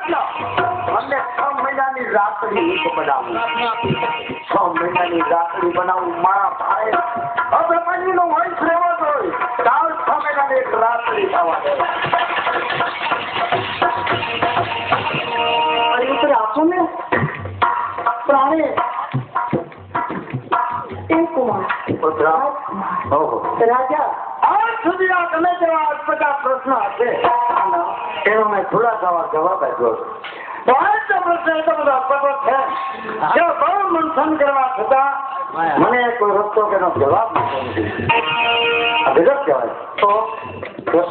અને 6 મહિનાની રાત્રિ બનાવું 6 મહિનાની રાત્રિ બનાવું મારા ભાઈ અભિમાનીનો વંશ રહેવો જોઈએ કાલ 6 મહિનાની એક રાત્રિ થવા દે અરે આપો ને પ્રાણે રાજા આજ સુધી આ તમે જેવા અટપટા પ્રશ્ન હશે એનો મેં થોડા જવાબ આપ્યો પ્રશ્ન એટલો બધો અટપટો છે જો બહુ મંથન કરવા છતાં મને કોઈ રસ્તો કે એનો જવાબ નથી ગજબ કહેવાય તો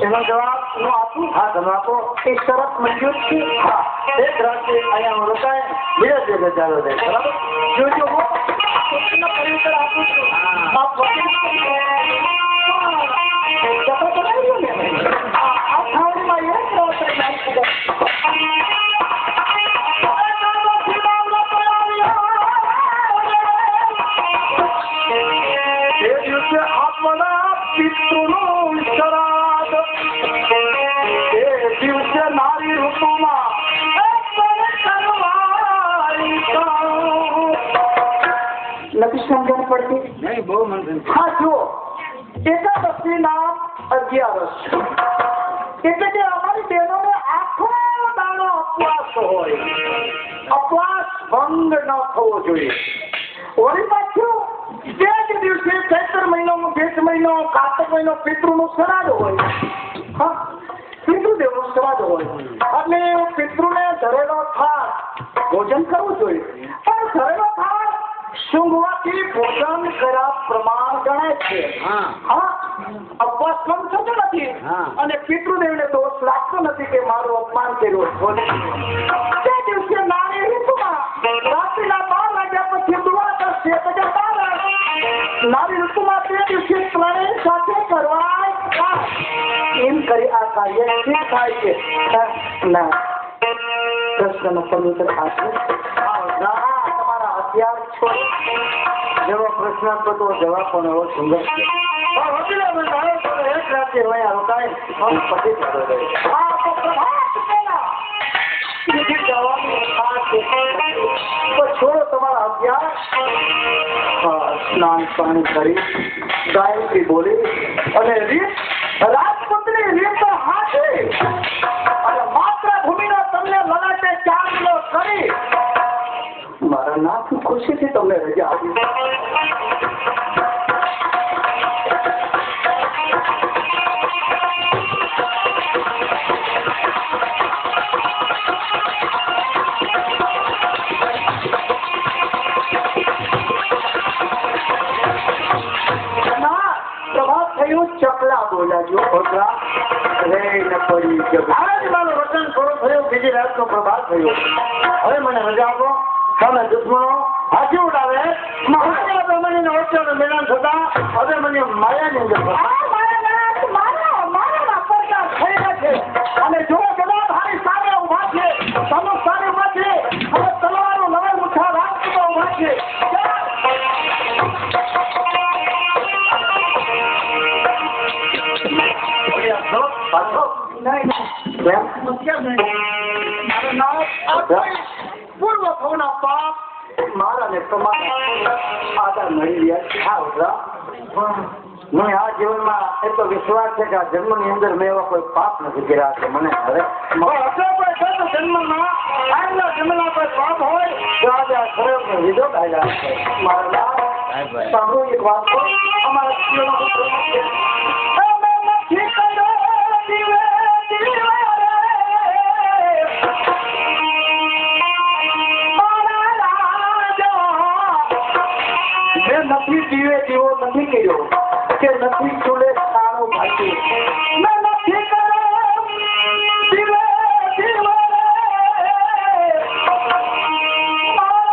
એનો જવાબ હું આપું હા તમે આપો એ શરત મંજૂર છે હા એક રાત્રે અહીંયા હું રોકાય બીજા દિવસે ચાલો જાય બરાબર જોજો હું પરિવર્તન આપું છું આપ નથી સમજણ પડતી નહીં બહુ મંથન હા જુઓ એકાદશી નામ 11 એટલે કે અમારી બહેનોને આખો દાડો ઉપવાસ હોય ઉપવાસ ભંગ ન થવો જોઈએ વળી પાછું તે જ દિવસે ચૈત્ર મહિનો જેઠ મહિનો કાર્તિક મહિનો પિતૃનું શ્રાદ્ધ હોય હા પિતૃદેવનું શ્રાદ્ધ હોય એટલે પિતૃને ધરેલો થાળ ભોજન કરવું જોઈએ પણ ધરેલો થાળ સૂંઘવાથી ભોજન કર્યા પ્રમાણ ગણાય છે હા અપવાસ પણ થતો નથી અને પિતૃદેવને દોષ લાગતો નથી કે મારું અપમાન કર્યું તે દિવસે નાની ઋતુમાં રાત્રિના 12 વાગ્યા પછી દુઆ કરશે પછી 12 નાની ઋતુમાં તે દિવસે પ્રાણી સાથે કરવા એમ કરી આ કાર્ય શું થાય છે ના કૃષ્ણનો પવિત્ર આશીષ તમારા હથિયાર છો જેવો પ્રશ્ન હતો તો જવાબ પણ એવો સુંદર છે એક રાત્રે વયા રોકાય પછી છોડો તમારા હથિયાર સ્નાન પાણી કરી ગાયત્રી બોલી અને રીત રાજપુત્રી રીત હાથે અને માતૃભૂમિનો તમને લલાટે 4 કિલો કરી મારા નાથ ખુશીથી તમને રજા આપી ચકલા બોલાજો ખોટલા રે ન પડી જગ આજ મારો વચન થોડો થયો બીજી રાતનો પ્રભાત થયો હવે મને રજા આપો સામે દુશ્મનો હાથી ઉડાવે મહારાજા બ્રહ્મણીનો વચ્ચેનો મિલન થતા હવે મને માયાની અંદર અને જો જવાબ હારી સામે ઉભા છે સમુખ સામે ઉભા છે હવે તલવારો નવે મુઠ્ઠા રાજપૂતો ઉભા છે પૂર્વ ભવના પાપ મારા ને તમારા આધાર મળી રહ્યા મને આ જીવનમાં એટલો વિશ્વાસ છે કે આ જન્મની અંદર મેં એવા કોઈ પાપ નથી કર્યા છે મને હવે જન્મમાં આગલા જન્મના કોઈ પાપ હોય તો આજે આ ખરેખર વિધો કાયદા મારા સાંભળો એક વાત અમારા નથી જીવે જીવો નથી કર્યો કે નથી ચૂલે ખાણો ભાગ્યું મેં નથી કર્યો જીવે જીવો અને મારી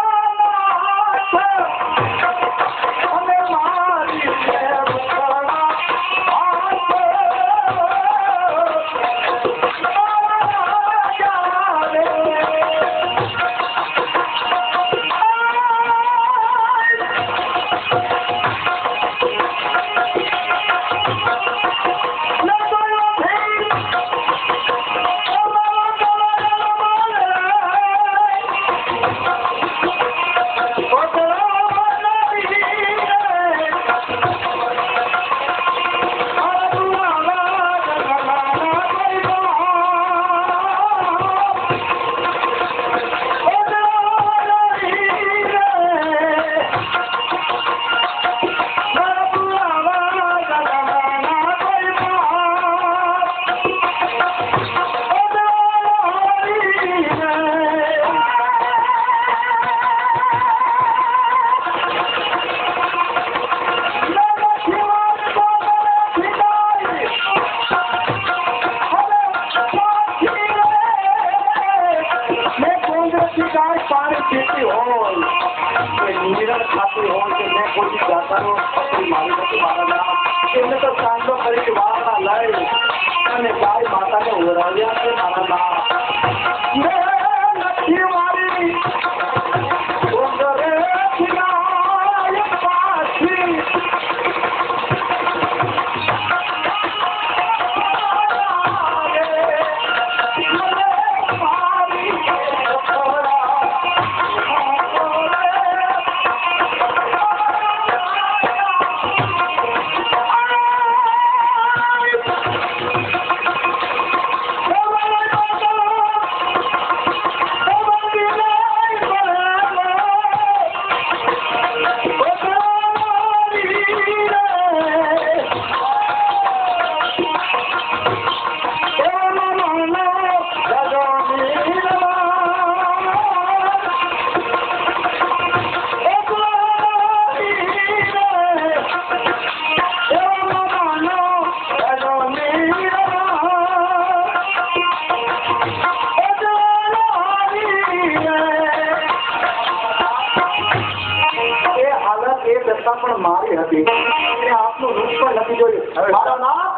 વર્ષથી કાંઈ પાણી પીતી હોય કે નિરણ ખાતી હોય કે મેં કોઈ જાતાનો મારી નથી મારા નામ એને તો સાંજો કરી વાળા લઈ અને ગાય માતાને ઓરાવ્યા છે મારા નામ નથી મારી પણ મારી હતી એને આપનું રૂપ પણ નથી જોયું મારા નામ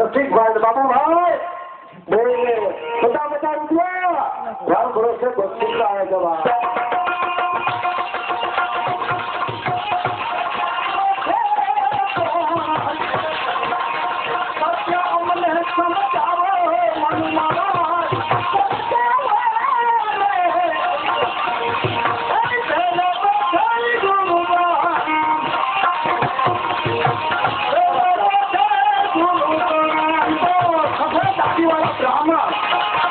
રસિકભાઈ બાબુભાઈ બધા રૂપિયા ધ્યાન ભરોસે બસ્તી આવે જવા બ્રાહ્મણ